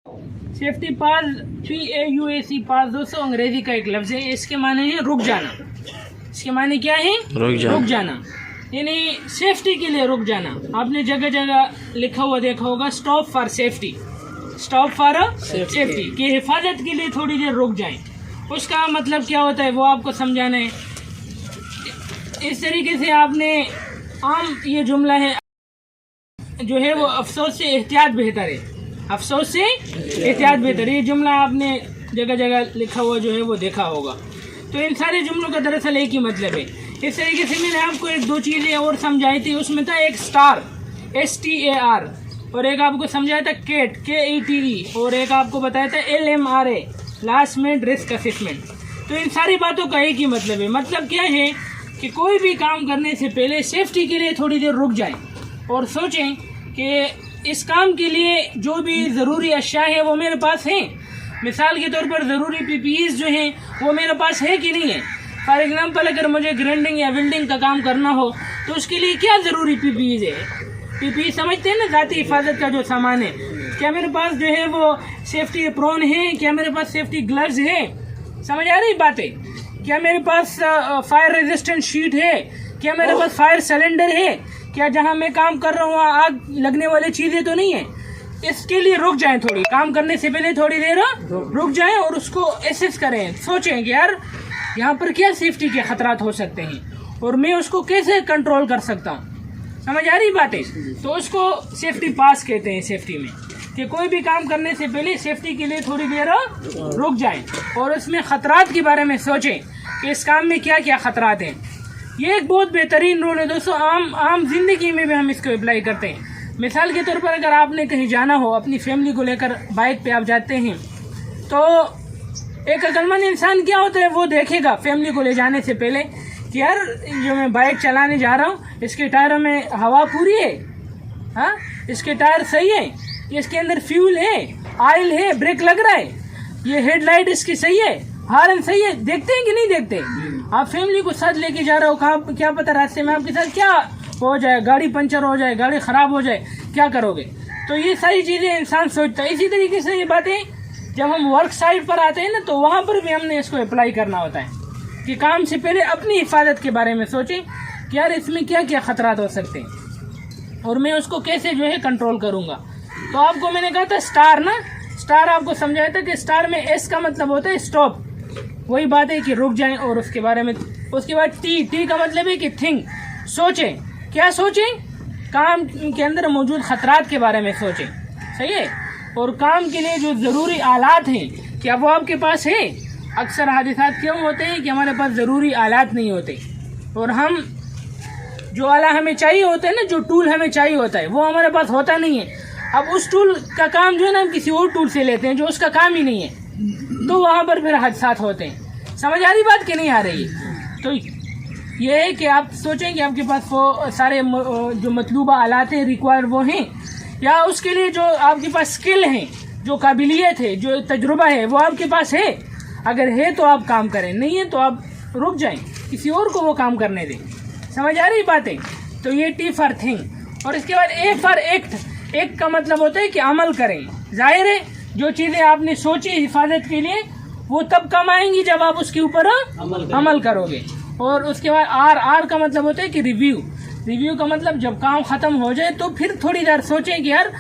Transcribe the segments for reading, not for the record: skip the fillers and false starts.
Safety पास PAUSE पास दोस्तों अंग्रेजी का एक लफ्ज़ है, इसके माने हैं रुक जाना। इसके माने क्या है? रुक जाना, यानी सेफ्टी के लिए रुक जाना। आपने जगह जगह लिखा हुआ देखा होगा stop for safety, stop for safety, कि हिफाजत के लिए थोड़ी देर रुक जाएं। उसका मतलब क्या होता है वो आपको समझाना है। इस तरीके से आपने आम ये जुमला है जो है वो अफसोस से एहतियात बेहतर है, अफसोस से एहतियात बेहतर है, ये जुमला आपने जगह जगह लिखा हुआ जो है वो देखा होगा। तो इन सारे जुमलों का दरअसल एक ही मतलब है। इस तरीके से मैंने आपको एक दो चीज़ें और समझाई थी, उसमें था एक स्टार STAR, और एक आपको समझाया था केट KETE, और एक आपको बताया था LMRA last minute risk assessment. तो इन सारी बातों का एक ही मतलब है। मतलब क्या है कि कोई भी काम करने से पहले सेफ्टी के लिए थोड़ी देर रुक जाएं और सोचें कि इस काम के लिए जो भी ज़रूरी अशिया है वो मेरे पास हैं। मिसाल के तौर पर ज़रूरी PPEs जो हैं वो मेरे पास है कि नहीं है। फॉर एग्जांपल अगर मुझे ग्राइंडिंग या वेल्डिंग का काम करना हो तो उसके लिए क्या ज़रूरी PPEs है? PPE समझते हैं ना, ज़ाती हिफाजत का जो सामान है। क्या मेरे पास जो है वो सेफ्टी एप्रॉन है? क्या मेरे पास सेफ्टी ग्लव्स है? समझ आ रही बातें? क्या मेरे पास फायर रेजिस्टेंट शीट है? क्या मेरे पास फायर सिलेंडर है? क्या जहाँ मैं काम कर रहा हूँ आग लगने वाली चीज़ें तो नहीं है? इसके लिए रुक जाएं, थोड़ी काम करने से पहले थोड़ी देर रुक जाएं और उसको एसेस करें, सोचें कि यार यहाँ पर क्या सेफ्टी के खतरात हो सकते हैं और मैं उसको कैसे कंट्रोल कर सकता हूँ। समझ आ रही बातें? तो उसको सेफ्टी पास कहते हैं सेफ्टी में, कि कोई भी काम करने से पहले सेफ्टी के लिए थोड़ी देर रुक जाएं और उसमें खतरात के बारे में सोचें कि इस काम में क्या क्या खतरात हैं। ये एक बहुत बेहतरीन रूल है दोस्तों, आम जिंदगी में भी हम इसको अप्लाई करते हैं। मिसाल के तौर पर अगर आपने कहीं जाना हो, अपनी फैमिली को लेकर बाइक पे आप जाते हैं, तो एक अक्लमंद इंसान क्या होता है वो देखेगा फैमिली को ले जाने से पहले कि यार जो मैं बाइक चलाने जा रहा हूँ इसके टायरों में हवा पूरी है, हाँ इसके टायर सही है, इसके अंदर फ्यूल है, ऑयल है, ब्रेक लग रहा है, ये हेडलाइट इसकी सही है, हॉर्न सही है। देखते हैं कि नहीं देखते? आप फैमिली को साथ लेके जा रहे हो, कहाँ क्या पता रास्ते में आपके साथ क्या हो जाए, गाड़ी पंचर हो जाए, गाड़ी खराब हो जाए, क्या करोगे? तो ये सारी चीजें इंसान सोचता है। इसी तरीके से ये बातें जब हम वर्क साइट पर आते हैं ना, तो वहां पर भी हमने इसको अप्लाई करना होता है कि काम से पहले अपनी हिफाजत के बारे में सोचें कि यार इसमें क्या क्या खतरात हो सकते हैं और मैं उसको कैसे जो है कंट्रोल करूंगा। तो आपको मैंने कहा था स्टार ना, स्टार आपको समझाया था कि स्टार में S का मतलब होता है स्टॉप, वही बात है कि रुक जाएं और उसके बारे में। उसके बाद T का मतलब है कि थिंक, सोचें। क्या सोचें? काम के अंदर मौजूद खतरात के बारे में सोचें, सही है। और काम के लिए जो ज़रूरी आलात हैं क्या वो आपके पास है? अक्सर हादिसात क्यों होते हैं कि हमारे पास ज़रूरी आलात नहीं होते और हम जो आला हमें चाहिए होता है ना, जो टूल हमें चाहिए होता है वो हमारे पास होता नहीं है। अब उस टूल का काम जो है ना हम किसी और टूल से लेते हैं जो उसका काम ही नहीं है, तो वहाँ पर फिर हादसात होते हैं। समझ आ रही बात कि नहीं आ रही है? तो ये है कि आप सोचें कि आपके पास वो सारे जो मतलूबा आलात हैं रिक्वायर वो हैं, या उसके लिए जो आपके पास स्किल हैं, जो काबिलियत है, जो तजुर्बा है वो आपके पास है। अगर है तो आप काम करें, नहीं है तो आप रुक जाएं, किसी और को वो काम करने दें। समझ आ रही बातें? तो ये T फॉर थिंक। और इसके बाद A फॉर एक्ट। एक्ट का मतलब होता है कि अमल करें। जाहिर है जो चीज़ें आपने सोची हिफाजत के लिए वो तब काम आएंगी जब आप उसके ऊपर अमल करोगे। और उसके बाद R का मतलब होता है कि रिव्यू। रिव्यू का मतलब जब काम ख़त्म हो जाए तो फिर थोड़ी देर सोचें कि यार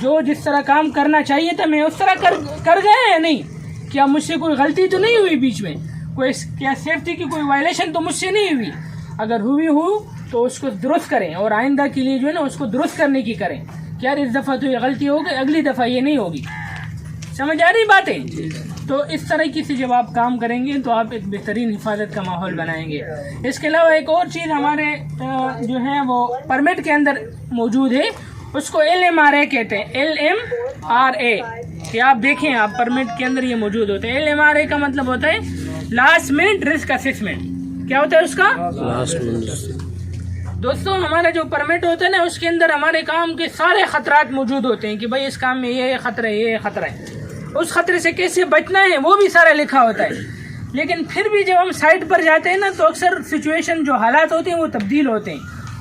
जो जिस तरह काम करना चाहिए था मैं उस तरह कर गया या नहीं, क्या मुझसे कोई गलती तो नहीं हुई बीच में, कोई क्या सेफ्टी की कोई वायलेशन तो मुझसे नहीं हुई। अगर हुई हो तो उसको दुरुस्त करें और आइंदा के लिए जो है ना उसको दुरुस्त करने की करें कि यार इस दफ़ा तो ये गलती हो गई, अगली दफ़ा ये नहीं होगी। समझ आ रही बातें? तो इस तरीके से जब आप काम करेंगे तो आप एक बेहतरीन हिफाजत का माहौल बनाएंगे। इसके अलावा एक और चीज़ हमारे जो है वो परमिट के अंदर मौजूद है, उसको LMRA कहते हैं। LMRA ये आप देखें, आप परमिट के अंदर ये मौजूद होते हैं। LMRA का मतलब होता है लास्ट मिनट रिस्क असेसमेंट। क्या होता है उसका? Last minute. दोस्तों हमारा जो परमिट होता है ना उसके अंदर हमारे काम के सारे खतरात मौजूद होते हैं कि भाई इस काम में ये खतरा है, ये खतरा है, उस खतरे से कैसे बचना है वो भी सारा लिखा होता है। लेकिन फिर भी जब हम साइट पर जाते हैं ना तो अक्सर सिचुएशन जो हालात होते हैं वो तब्दील होते हैं,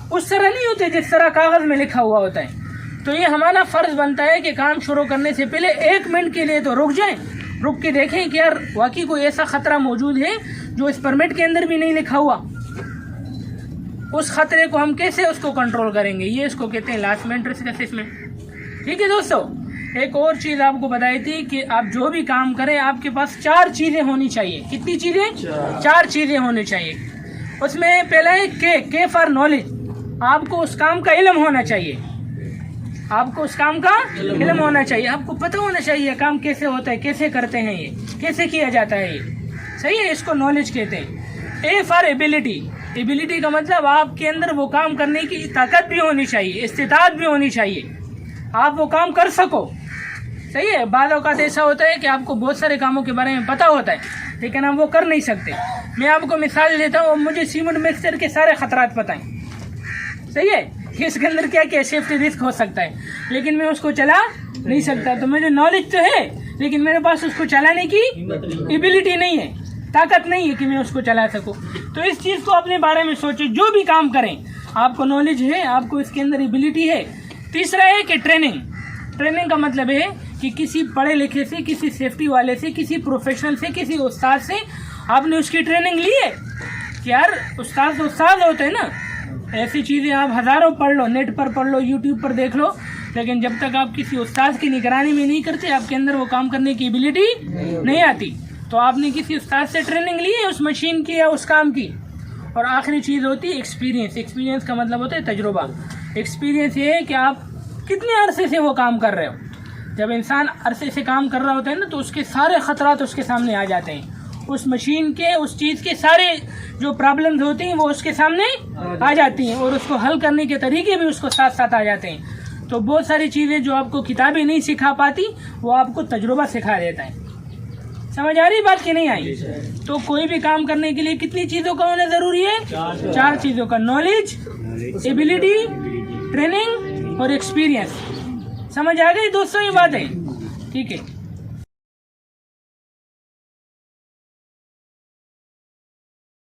उस तरह नहीं होते जिस तरह कागज़ में लिखा हुआ होता है। تو یہ ہمارا فرض بنتا ہے کہ کام شروع کرنے سے پہلے 1 منٹ کے لیے تو رک جائیں، رک کے دیکھیں کہ یار واقعی کوئی ایسا خطرہ موجود ہے جو اس پرمٹ کے اندر بھی نہیں لکھا ہوا، اس خطرے کو ہم کیسے اس کو کنٹرول کریں گے، یہ اس کو کہتے ہیں لاسٹ منٹ رسک اسسمنٹ۔ ٹھیک ہے دوستو، ایک اور چیز آپ کو بتائی تھی کہ آپ جو بھی کام کریں آپ کے پاس 4 چیزیں ہونی چاہیے۔ کتنی چیزیں؟ 4 چیزیں ہونی چاہیے۔ اس میں پہلا ہے کے فار نالج، آپ کو اس کام کا علم ہونا چاہیے، آپ کو اس کام کا علم ہونا چاہیے، آپ کو پتہ ہونا چاہیے کام کیسے ہوتا ہے، کیسے کرتے ہیں، یہ کیسے کیا جاتا ہے، یہ صحیح ہے، اس کو نالج کہتے ہیں۔ اے فار ایبلٹی، ایبلٹی کا مطلب آپ کے اندر وہ کام کرنے کی طاقت بھی ہونی چاہیے، استطاعت بھی ہونی چاہیے، آپ وہ کام کر سکو، صحیح ہے۔ بعض اوقات ایسا ہوتا ہے کہ آپ کو بہت سارے کاموں کے بارے میں پتہ ہوتا ہے لیکن ہم وہ کر نہیں سکتے۔ میں آپ کو مثال دیتا ہوں، مجھے سیمنٹ مکسچر کے سارے خطرات پتہ ہیں، صحیح ہے، کہ اس کے اندر کیا کیا سیفٹی رسک ہو سکتا ہے، لیکن میں اس کو چلا نہیں سکتا، تو مجھے نالج تو ہے لیکن میرے پاس اس کو چلانے کی ایبلٹی نہیں ہے، طاقت نہیں ہے کہ میں اس کو چلا سکوں۔ تو اس چیز کو اپنے بارے میں سوچیں، جو بھی کام کریں آپ کو نالج ہے، آپ کو اس کے اندر ایبلٹی ہے۔ تیسرا ہے کہ ٹریننگ کا مطلب ہے کہ کسی پڑھے لکھے سے، کسی سیفٹی والے سے، کسی پروفیشنل سے، کسی استاد سے آپ نے اس کی ٹریننگ لی ہے کہ یار استاد ہوتے ہیں نا، ایسی چیزیں آپ ہزاروں پڑھ لو، نیٹ پر پڑھ لو، یوٹیوب پر دیکھ لو، لیکن جب تک آپ کسی استاد کی نگرانی میں نہیں کرتے آپ کے اندر وہ کام کرنے کی ایبلٹی نہیں آتی۔ تو آپ نے کسی استاد سے ٹریننگ لی ہے اس مشین کی یا اس کام کی۔ اور آخری چیز ہوتی ہے ایکسپیرینس۔ ایکسپیرینس کا مطلب ہوتا ہے تجربہ۔ ایکسپیرینس یہ ہے کہ آپ کتنے عرصے سے وہ کام کر رہے ہو۔ جب انسان عرصے سے کام کر رہا ہوتا ہے نا تو اس کے سارے خطرات اس کے سامنے آ جاتے ہیں، اس مشین کے، اس چیز کے سارے جو پرابلمز ہوتے ہیں وہ اس کے سامنے آ جاتی ہیں، اور اس کو حل کرنے کے طریقے بھی اس کو ساتھ ساتھ آ جاتے ہیں۔ تو بہت ساری چیزیں جو آپ کو کتابیں نہیں سکھا پاتی وہ آپ کو تجربہ سکھا دیتا ہے۔ سمجھ آ رہی بات کہ نہیں آئی؟ تو کوئی بھی کام کرنے کے لیے کتنی چیزوں کا ہونا ضروری ہے؟ 4 چیزوں کا، نالج، ایبلٹی، ٹریننگ اور ایکسپیرینس۔ سمجھ آ گئی دوستوں یہ باتیں؟ ٹھیک ہے۔